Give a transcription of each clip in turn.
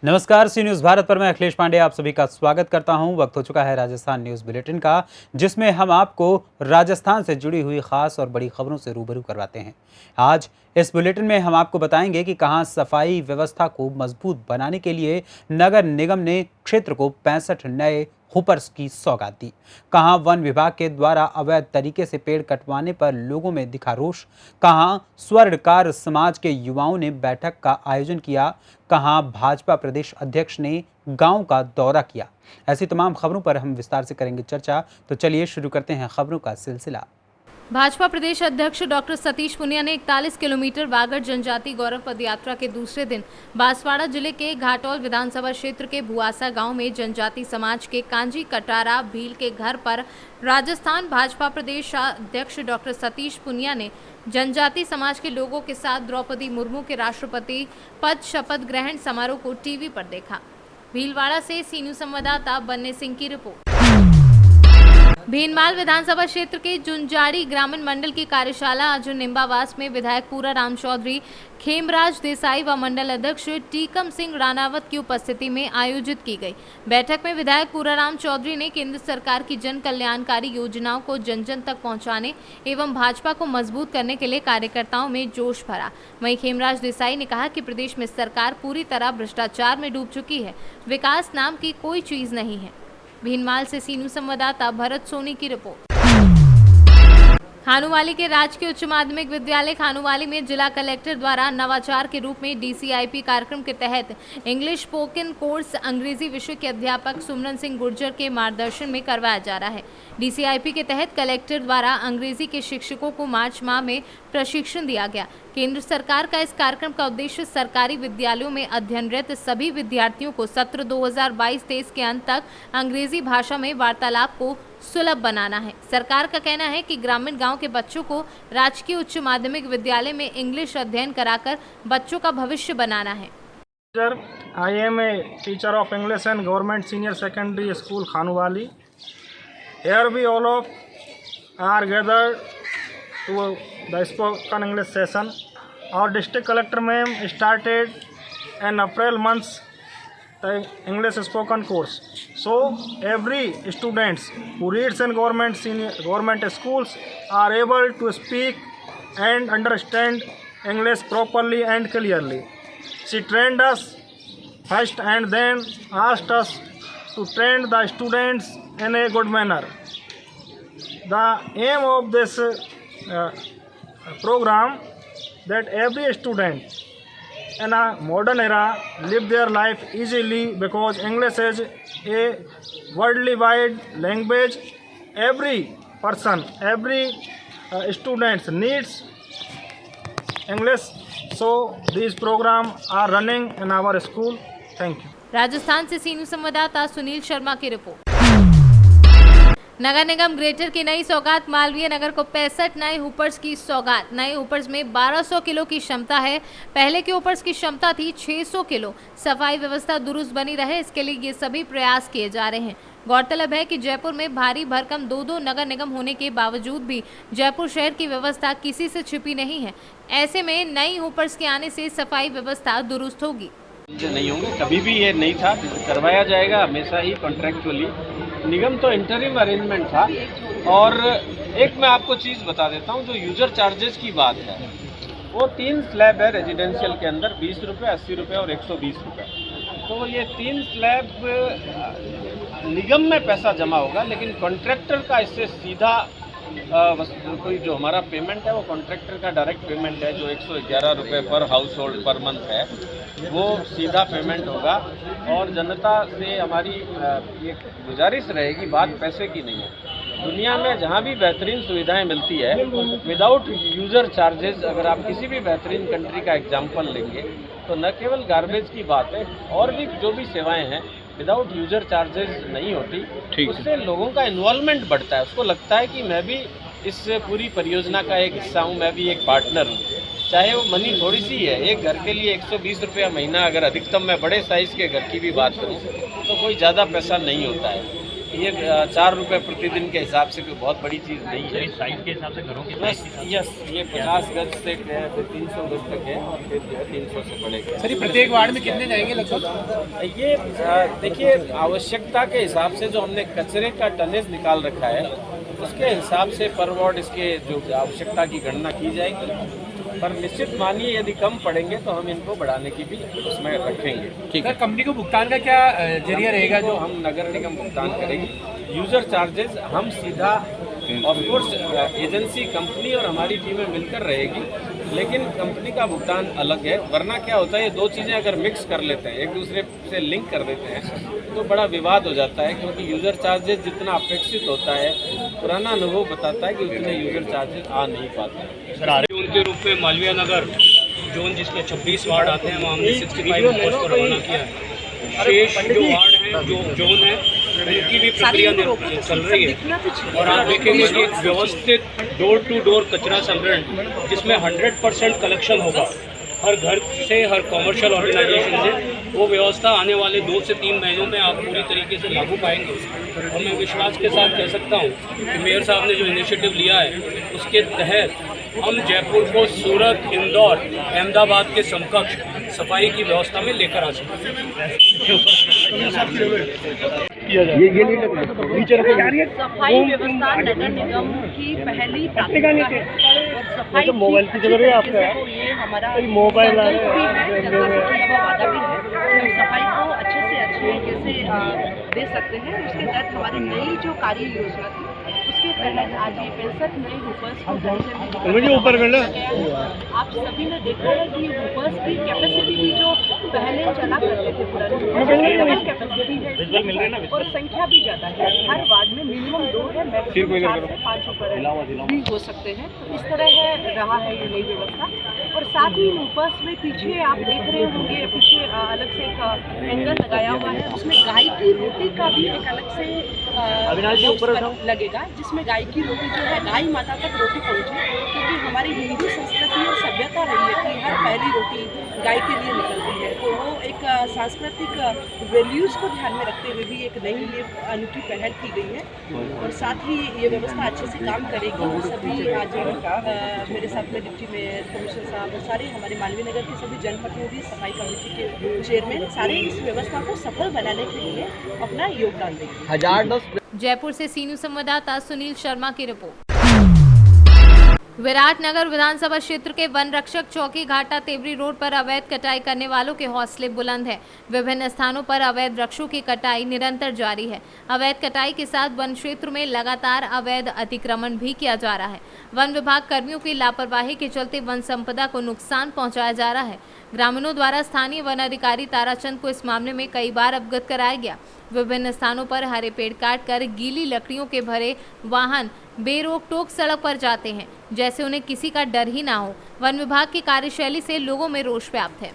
नमस्कार, सी न्यूज़ भारत पर मैं अखिलेश पांडे आप सभी का स्वागत करता हूं। वक्त हो चुका है राजस्थान न्यूज़ बुलेटिन का, जिसमें हम आपको राजस्थान से जुड़ी हुई खास और बड़ी खबरों से रूबरू करवाते हैं। आज इस बुलेटिन में हम आपको बताएंगे कि कहां सफाई व्यवस्था को मजबूत बनाने के लिए नगर निगम ने क्षेत्र को 65 नए हुपर्स की सौगात दी, कहां वन विभाग के द्वारा अवैध तरीके से पेड़ कटवाने पर लोगों में दिखा रोष, कहां स्वर्णकार समाज के युवाओं ने बैठक का आयोजन किया, कहां भाजपा प्रदेश अध्यक्ष ने गांव का दौरा किया। ऐसी तमाम खबरों पर हम विस्तार से करेंगे चर्चा। तो चलिए शुरू करते हैं खबरों का सिलसिला। भाजपा प्रदेश अध्यक्ष डॉक्टर सतीश पुनिया ने 41 किलोमीटर वागड़ जनजाति गौरव पदयात्रा के दूसरे दिन बांसवाड़ा जिले के घाटोल विधानसभा क्षेत्र के भुआसा गांव में जनजाति समाज के कांजी कटारा भील के घर पर राजस्थान भाजपा प्रदेश अध्यक्ष डॉक्टर सतीश पुनिया ने जनजाति समाज के लोगों के साथ द्रौपदी मुर्मू के राष्ट्रपति पद शपथ ग्रहण समारोह को टीवी पर देखा। भीलवाड़ा से सीनू संवाददाता बन्ने सिंह की रिपोर्ट। भीनमाल विधानसभा क्षेत्र के जुंजाड़ी ग्रामीण मंडल की कार्यशाला आज निम्बावास में विधायक पूरा राम चौधरी, खेमराज देसाई व मंडल अध्यक्ष टीकम सिंह रानावत की उपस्थिति में आयोजित की गई। बैठक में विधायक पूरा राम चौधरी ने केंद्र सरकार की जन कल्याणकारी योजनाओं को जन जन तक पहुंचाने एवं भाजपा को मजबूत करने के लिए कार्यकर्ताओं में जोश भरा। वहीं खेमराज देसाई ने कहा कि प्रदेश में सरकार पूरी तरह भ्रष्टाचार में डूब चुकी है, विकास नाम की कोई चीज नहीं है। भीनमाल से सीनू संवाददाता भरत सोनी की रिपोर्ट। खानुवाली के राजकीय उच्च माध्यमिक विद्यालय खानुवाली में जिला कलेक्टर द्वारा नवाचार के रूप में DCIP कार्यक्रम के तहत इंग्लिश स्पोकन कोर्स अंग्रेजी विषय के अध्यापक सुमरन सिंह गुर्जर के मार्गदर्शन में करवाया जा रहा है। DCIP के तहत कलेक्टर द्वारा अंग्रेजी के शिक्षकों को मार्च माह में प्रशिक्षण दिया गया। केंद्र सरकार का इस कार्यक्रम का उद्देश्य सरकारी विद्यालयों में अध्ययनरत सभी विद्यार्थियों को सत्र 2022-23 के अंत तक अंग्रेजी भाषा में वार्तालाप को सुलभ बनाना है। सरकार का कहना है कि ग्रामीण गांव के बच्चों को राजकीय उच्च माध्यमिक विद्यालय में इंग्लिश अध्ययन कराकर बच्चों का भविष्य बनाना है। I am a teacher of English and Government Senior Secondary School Khanwali. Here we all of are gathered to the spoken English session. Our district collector ma'am started in April month the English spoken course. So every students who reads in government schools are able to speak and understand English properly and clearly. She trained us first and then asked us to train the students in a good manner. The aim of this program that every student in a modern era live their life easily, because English is a worldly wide language. Every person, every student needs English. So these programs are running in our school. Thank you. Rajasthan से सीनू संवाददाता सुनील शर्मा की report. नगर निगम greater की नई सौगात। मालवीय नगर को 65 नए हुपर्स की सौगात। नए हुपर्स में 1200 किलो की क्षमता है। पहले के हुपर्स की क्षमता थी 600 किलो। सफाई व्यवस्था दुरुस्त बनी रहे, इसके लिए ये सभी प्रयास किए जा रहे हैं। गौरतलब है कि जयपुर में भारी भरकम दो नगर निगम होने के बावजूद भी जयपुर शहर की व्यवस्था किसी से छिपी नहीं है। ऐसे में नई हुपर्स के आने से सफाई व्यवस्था दुरुस्त होगी। नहीं होंगे, कभी भी ये नहीं था, करवाया जाएगा हमेशा ही कॉन्ट्रैक्चुअली। निगम तो इंटरिम अरेंजमेंट था। और एक मैं आपको चीज़ बता देता हूँ, जो यूजर चार्जेस की बात है वो 3 स्लैब है रेजिडेंशियल के अंदर, 20 रुपये, 80 रुपये और 120 रुपये। तो ये 3 स्लैब निगम में पैसा जमा होगा, लेकिन कॉन्ट्रैक्टर का इससे सीधा कोई जो हमारा पेमेंट है वो कॉन्ट्रैक्टर का डायरेक्ट पेमेंट है, जो 111 रुपये पर हाउस होल्ड पर मंथ है, वो सीधा पेमेंट होगा। और जनता से हमारी ये गुजारिश रहेगी, बात पैसे की नहीं है। दुनिया में जहाँ भी बेहतरीन सुविधाएं मिलती है विदाउट यूज़र चार्जेस, अगर आप किसी भी बेहतरीन कंट्री का एग्जांपल लेंगे तो न केवल गार्बेज की बात है, और भी जो भी सेवाएं हैं विदाउट यूज़र चार्जेस नहीं होती। उससे लोगों का इन्वॉल्वमेंट बढ़ता है, उसको लगता है कि मैं भी इस पूरी परियोजना का एक हिस्सा हूँ, मैं भी एक पार्टनर हूँ। चाहे वो मनी थोड़ी सी है, एक घर के लिए 120 रुपया महीना, अगर अधिकतम मैं बड़े साइज़ के घर की भी बात करूँ तो कोई ज़्यादा पैसा नहीं होता है। ये 4 रुपये प्रतिदिन के हिसाब से कोई बहुत बड़ी चीज़ नहीं है। साइज के हिसाब से घरों के बस यस, ये 50 गज से फिर 300 गज तक है और फिर जो है 300 से बढ़ेगा। सर, प्रत्येक वार्ड में कितने जाएंगे लगभग? ये देखिए, आवश्यकता के हिसाब से जो हमने कचरे का टनेज निकाल रखा है उसके हिसाब से पर वार्ड इसके जो आवश्यकता की गणना की जाएगी, पर निश्चित मानिए यदि कम पड़ेंगे तो हम इनको बढ़ाने की भी उसमें रखेंगे। ठीक है। कंपनी को भुगतान का क्या जरिया रहेगा? जो हम नगर निगम भुगतान करेगी यूज़र चार्जेस हम सीधा ऑफ कोर्स एजेंसी कंपनी और हमारी टीमें मिलकर रहेगी, लेकिन कंपनी का भुगतान अलग है। वरना क्या होता है, ये दो चीज़ें अगर मिक्स कर लेते हैं, एक दूसरे से लिंक कर देते हैं तो बड़ा विवाद हो जाता है, क्योंकि यूज़र चार्जेस जितना अपेक्षित होता है पुराना अनुभव बताता है कि उतने यूज़र चार्जेस आ नहीं पाते हैं। सर, जोन के रूप में मालवीय नगर जोन जिसमें 26 वार्ड आते हैं वहाँ हमने 65 नंबर्स को रवाना किया है। शेष जो वार्ड हैं, जो जोन है, उनकी भी प्रक्रिया चल रही है और आप देखेंगे कि एक व्यवस्थित डोर टू डोर कचरा संग्रहण जिसमें 100% कलेक्शन होगा हर घर से, हर कॉमर्शियल ऑर्गेनाइजेशन से, वो व्यवस्था आने वाले 2 से 3 महीनों में आप पूरी तरीके से लागू पाएंगे। और मैं विश्वास के साथ कह सकता हूँ कि मेयर साहब ने जो इनिशिएटिव लिया है उसके तहत हम जयपुर को सूरत, इंदौर, अहमदाबाद के समकक्ष सफाई की व्यवस्था में लेकर आ सकते हैं। सफाई व्यवस्था नगर निगम की पहली प्राथमिकता है और सफाई की अच्छी तरीके से हो, ये हमारा संकल्प भी है, जनता से किया हुआ वादा भी है कि हम सफाई को अच्छे से अच्छे तरीके से दे सकते हैं। उसके तहत हमारी नई जो कार्य योजना थी उसके तहत आज ये 65 नए हुपर्स को आप सभी ने देखा है कि हुपर्स की कैपेसिटी भी जो पहले चला करते थे पुराने कैपेसिटी है और संख्या भी ज़्यादा है। हर वार्ड में मिनिमम 2 है, मैक्सिमम 4 से 5 हुपर भी हो सकते हैं। तो इस तरह है रहा है ये नई व्यवस्था। और साथ ही हुपर्स में पीछे आप देख रहे होंगे, पीछे अलग से एक एंगल लगाया हुआ है, उसमें गाय की रोटी का भी एक अलग से लगेगा, जिसमें गाय की रोटी जो है गाय माता तक रोटी पहुँचे, क्योंकि हमारी हिंदू संस्कृति और सभ्यता रही है कि हर पहली रोटी गाय के लिए निकलती है। तो वो एक सांस्कृतिक वैल्यूज़ को ध्यान में रखते हुए भी एक नई ये अनूठी पहल की गई है और साथ ही ये व्यवस्था अच्छे से काम करेगी। सभी आज मेरे साथ में डिप्टी मेयर, कमिश्नर साहब और सारे हमारे मालवीय नगर के सभी जनप्रतिनिधि, सफाई कमेटी के चेयरमैन, सारे इस व्यवस्था को सफल बनाने के लिए अपना योगदान देंगे। जयपुर से सी न्यूज़ संवाददाता सुनील शर्मा की रिपोर्ट। विराटनगर विधानसभा क्षेत्र के वन रक्षक चौकी घाटा तेवरी रोड पर अवैध कटाई करने वालों के हौसले बुलंद हैं। विभिन्न स्थानों पर अवैध वृक्षों की कटाई निरंतर जारी है। अवैध कटाई के साथ वन क्षेत्र में लगातार अवैध अतिक्रमण भी किया जा रहा है। वन विभाग कर्मियों की लापरवाही के चलते वन संपदा को नुकसान पहुंचाया जा रहा है। ग्रामीणों द्वारा स्थानीय वन अधिकारी ताराचंद को इस मामले में कई बार अवगत कराया गया। विभिन्न स्थानों पर हरे पेड़ काटकर गीली लकड़ियों के भरे वाहन बेरोक टोक सड़क पर जाते हैं, जैसे उन्हें किसी का डर ही ना हो। वन विभाग की कार्यशैली से लोगों में रोष व्याप्त है।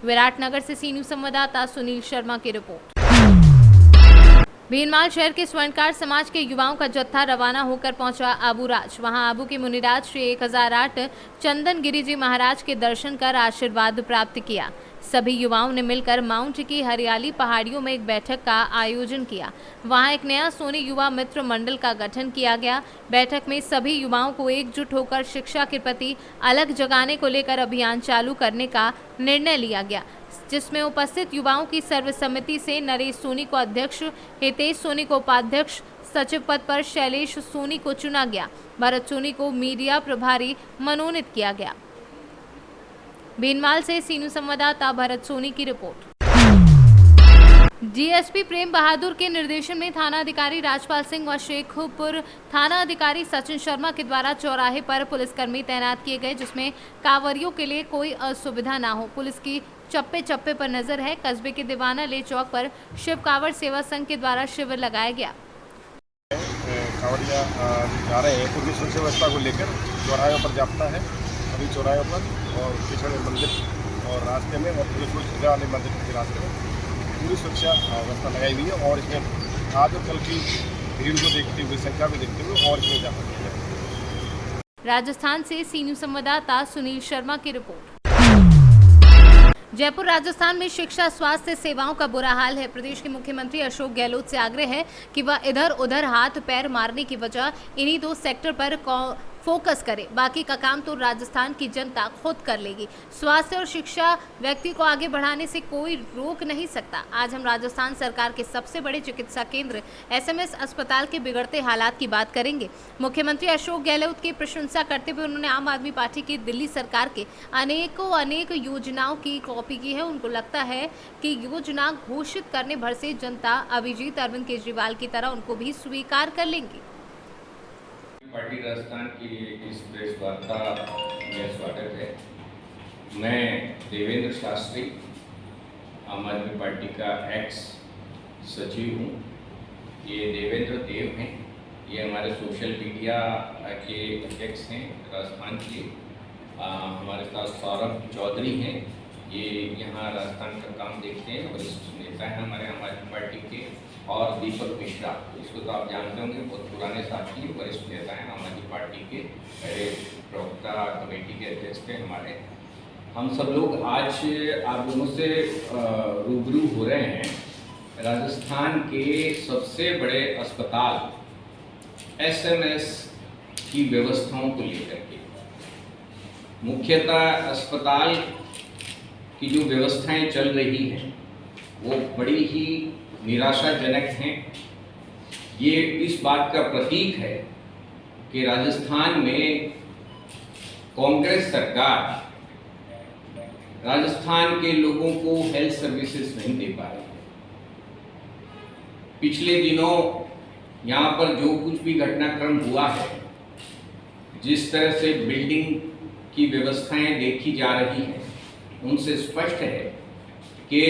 विराटनगर से सी न्यूज़ संवाददाता सुनील शर्मा की रिपोर्ट। भीनमाल शहर के स्वर्णकार समाज के युवाओं का जत्था रवाना होकर पहुंचा आबूराज। वहां आबू के मुनिराज श्री 1008 चंदन गिरी जी महाराज के दर्शन कर आशीर्वाद प्राप्त किया। सभी युवाओं ने मिलकर माउंट की हरियाली पहाड़ियों में एक बैठक का आयोजन किया। वहां एक नया सोनी युवा मित्र मंडल का गठन किया गया। बैठक में सभी युवाओं को एकजुट होकर शिक्षा के प्रति अलग जगाने को लेकर अभियान चालू करने का निर्णय लिया गया, जिसमें उपस्थित युवाओं की सर्वसम्मति से नरेश सोनी को अध्यक्ष, हितेश सोनी को उपाध्यक्ष, सचिव पद पर शैलेश सोनी को चुना गया। भरत सोनी को मीडिया प्रभारी मनोनीत किया गया। भीनमाल से सी न्यूज़ संवाददाता भरत सोनी की रिपोर्ट। डीएसपी प्रेम बहादुर के निर्देशन में थाना अधिकारी राजपाल सिंह व शेखपुर थाना अधिकारी सचिन शर्मा के द्वारा चौराहे पर पुलिसकर्मी तैनात किए गए, जिसमें कांवरियों के लिए कोई असुविधा ना हो। पुलिस की चप्पे चप्पे पर नजर है। कस्बे के दीवाना ले चौक पर शिव कांवड़ सेवा संघ के द्वारा शिविर लगाया गया। कांवड़िया जा रहे हैं, पुलिस सुरक्षा व्यवस्था को लेकर चौराहों पर जापता है। सभी चौराहों पर और पिछड़े मंदिर और रास्ते में और पुलिस सुरक्षा वाले मंदिर के रास्ते में पूरी सुरक्षा व्यवस्था लगाई हुई है और इसमें आज और कल की भीड़ को देखते हुए, संख्या को देखते हुए और इसमें इजाफा किया जाएगा। राजस्थान से सी न्यूज़ संवाददाता सुनील शर्मा की रिपोर्ट। जयपुर राजस्थान में शिक्षा स्वास्थ्य सेवाओं का बुरा हाल है। प्रदेश के मुख्यमंत्री अशोक गहलोत से आग्रह है कि वह इधर उधर हाथ पैर मारने की वजह इन्हीं 2 सेक्टर पर फोकस करे, बाकी का काम तो राजस्थान की जनता खुद कर लेगी। स्वास्थ्य और शिक्षा व्यक्ति को आगे बढ़ाने से कोई रोक नहीं सकता। आज हम राजस्थान सरकार के सबसे बड़े चिकित्सा केंद्र SMS अस्पताल के बिगड़ते हालात की बात करेंगे। मुख्यमंत्री अशोक गहलोत की प्रशंसा करते हुए उन्होंने आम आदमी पार्टी की दिल्ली सरकार के अनेक योजनाओं की कॉपी की है। उनको लगता है कि योजना घोषित करने भर से जनता अभिजीत अरविंद केजरीवाल की तरह उनको भी स्वीकार कर लेंगी। पार्टी राजस्थान की इस प्रेस वार्ता में स्वागत है। मैं देवेंद्र शास्त्री, आम आदमी पार्टी का एक्स सचिव हूँ। ये देवेंद्र देव हैं, ये हमारे सोशल मीडिया के अध्यक्ष हैं राजस्थान के। हमारे साथ सौरभ चौधरी हैं, ये यहाँ राजस्थान का काम देखते हैं, वरिष्ठ नेता हैं हमारे आम आदमी पार्टी के। और दीपक मिश्रा, इसको तो आप जानते होंगे, बहुत पुराने साथी वरिष्ठ नेता हैं आम आदमी पार्टी के, पहले प्रवक्ता कमेटी के अध्यक्ष थे हमारे। हम सब लोग आज आप लोगों से रूबरू हो रहे हैं राजस्थान के सबसे बड़े अस्पताल SMS की व्यवस्थाओं को लेकर के। मुख्यतः अस्पताल की जो व्यवस्थाएं चल रही हैं वो बड़ी ही निराशाजनक हैं। ये इस बात का प्रतीक है कि राजस्थान में कांग्रेस सरकार राजस्थान के लोगों को हेल्थ सर्विसेज नहीं दे पा रही है। पिछले दिनों यहाँ पर जो कुछ भी घटनाक्रम हुआ है, जिस तरह से बिल्डिंग की व्यवस्थाएं देखी जा रही हैं, उनसे स्पष्ट है कि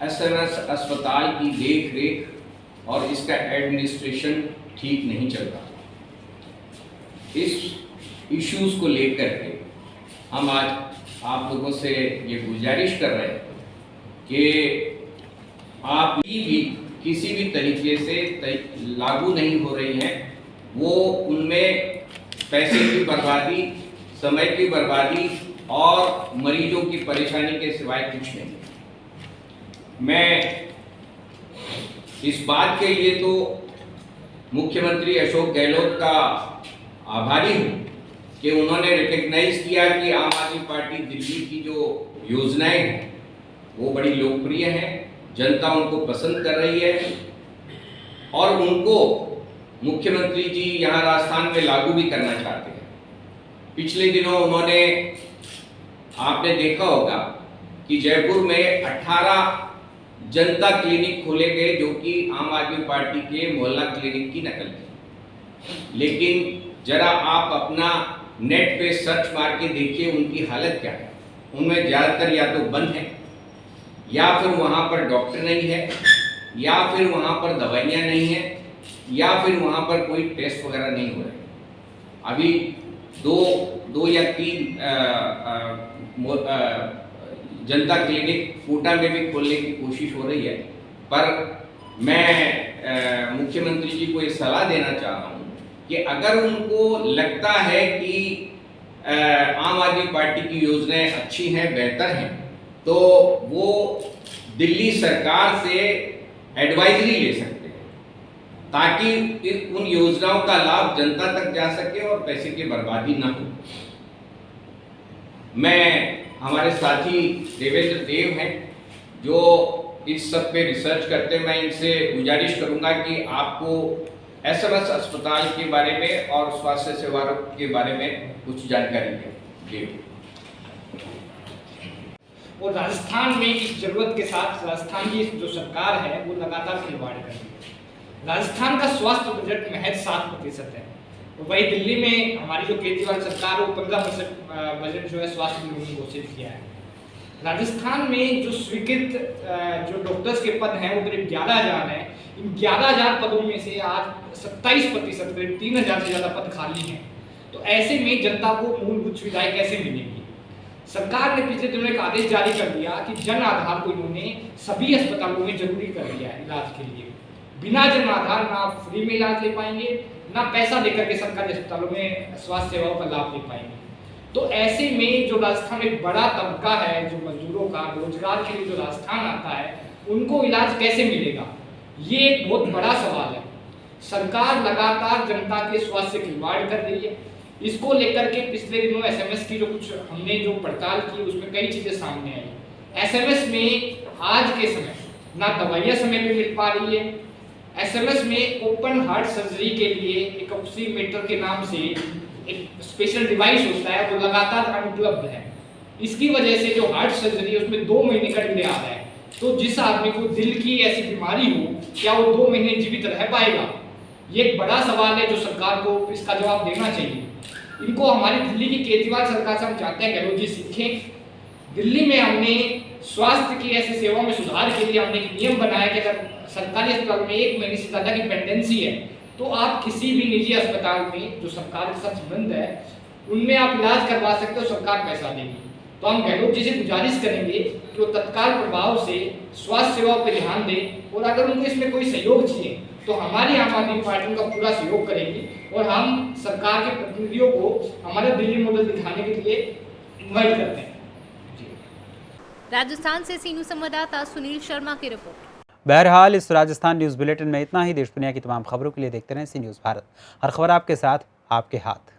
SMS अस्पताल की देख रेख और इसका एडमिनिस्ट्रेशन ठीक नहीं चल रहा। इस इश्यूज को लेकर के हम आज आप लोगों से ये गुजारिश कर रहे हैं कि आप भी किसी भी तरीके से लागू नहीं हो रही हैं, वो उनमें पैसे की बर्बादी, समय की बर्बादी और मरीजों की परेशानी के सिवाय कुछ नहीं। मैं इस बात के लिए तो मुख्यमंत्री अशोक गहलोत का आभारी हूँ कि उन्होंने रिकग्नाइज किया कि आम आदमी पार्टी दिल्ली की जो योजनाएं हैं वो बड़ी लोकप्रिय हैं, जनता उनको पसंद कर रही है और उनको मुख्यमंत्री जी यहाँ राजस्थान में लागू भी करना चाहते हैं। पिछले दिनों उन्होंने, आपने देखा होगा कि जयपुर में 18 जनता क्लिनिक खोले गए जो कि आम आदमी पार्टी के मोहल्ला क्लिनिक की नकल है। लेकिन जरा आप अपना नेट पे सर्च मार के देखिए उनकी हालत क्या है। उनमें ज़्यादातर या तो बंद है, या फिर वहाँ पर डॉक्टर नहीं है, या फिर वहाँ पर दवाइयाँ नहीं है, या फिर वहाँ पर कोई टेस्ट वगैरह नहीं हो रहे। अभी दो या तीन जनता क्लिनिक कोटा में भी खोलने की कोशिश हो रही है, पर मैं मुख्यमंत्री जी को ये सलाह देना चाह रहा हूँ कि अगर उनको लगता है कि आम आदमी पार्टी की योजनाएं अच्छी हैं, बेहतर हैं, तो वो दिल्ली सरकार से एडवाइजरी ले सकते हैं ताकि उन योजनाओं का लाभ जनता तक जा सके और पैसे की बर्बादी ना हो। मैं, हमारे साथी देवेंद्र देव हैं जो इस सब पे रिसर्च करते हैं, मैं इनसे गुजारिश करूंगा कि आपको SMS अस्पताल के बारे में और स्वास्थ्य सेवाओं के बारे में कुछ जानकारी दें। और राजस्थान में इस जरूरत के साथ राजस्थान की जो सरकार है वो लगातार खिलवाड़ कर रही है। राजस्थान का स्वास्थ्य बजट महज 7% है, और वही दिल्ली में हमारी जो केजरीवाल सरकार वो 15% बजट जो है स्वास्थ्य विभाग ने घोषित किया है। राजस्थान में जो स्वीकृत जो डॉक्टर्स के पद हैं वो करीब 11,000 हैं। इन 11,000 पदों में से आज 27% करीब 3,000 से ज़्यादा पद खाली हैं। तो ऐसे में जनता को मूलभूत सुविधाएं कैसे मिलेंगी? सरकार ने पिछले दिनों एक आदेश जारी कर दिया कि जन आधार को इन्होंने सभी अस्पतालों में जरूरी कर दिया है इलाज के लिए। बिना जन आधार ना फ्री में इलाज ले पाएंगे, ना पैसा देकर के सरकारी अस्पतालों में स्वास्थ्य सेवाओं का लाभ ले पाएंगे। तो ऐसे में जो राजस्थान में एक बड़ा तबका है जो मजदूरों का रोजगार के लिए जो राजस्थान आता है उनको इलाज कैसे मिलेगा, ये एक बहुत बड़ा सवाल है। सरकार लगातार जनता के स्वास्थ्य से खिलवाड़ कर रही है। इसको लेकर के पिछले दिनों एसएमएस की जो कुछ हमने जो पड़ताल की उसमें कई चीजें सामने आई। एसएमएस में आज के समय ना दवाइयाँ समय पे मिल पा रही है। एसएमएस में ओपन हार्ट सर्जरी के लिए एक ऑक्सीमीटर के नाम से एक स्पेशल डिवाइस होता है वो लगातार अनुपलब्ध है। इसकी वजह से जो हार्ट सर्जरी है उसमें 2 महीने का डिले आ रहा है। तो जिस आदमी को दिल की ऐसी बीमारी हो क्या वो 2 महीने जीवित रह पाएगा? ये एक बड़ा सवाल है जो सरकार को इसका जवाब देना चाहिए। इनको हमारी दिल्ली की केजरीवाल सरकार से हम चाहते हैं गहलोत जी सीखें। दिल्ली में हमने स्वास्थ्य की ऐसी सेवाओं में सुधार के लिए हमने एक नियम बनाया कि अगर सरकारी अस्पताल में 1 महीने से ज़्यादा की पेंडेंसी है तो आप किसी भी निजी अस्पताल में जो सरकार के साथ संबंध है उनमें आप इलाज करवा सकते हो, सरकार पैसा देगी। तो हम गहलोत जी से गुजारिश करेंगे कि वो तत्काल प्रभाव से स्वास्थ्य सेवाओं पर ध्यान दें और अगर उनको इसमें कोई सहयोग चाहिए तो हमारी आम आदमी पार्टी उनका पूरा सहयोग करेगी और हम सरकार के प्रतिनिधियों को हमारा दिल्ली मॉडल दिखाने के लिए इन्वाइट करते हैं। राजस्थान से सीनू संवाददाता सुनील शर्मा की रिपोर्ट। बहरहाल इस राजस्थान न्यूज़ बुलेटिन में इतना ही। देश दुनिया की तमाम खबरों के लिए देखते रहें सी न्यूज़ भारत। हर खबर आपके साथ, आपके हाथ।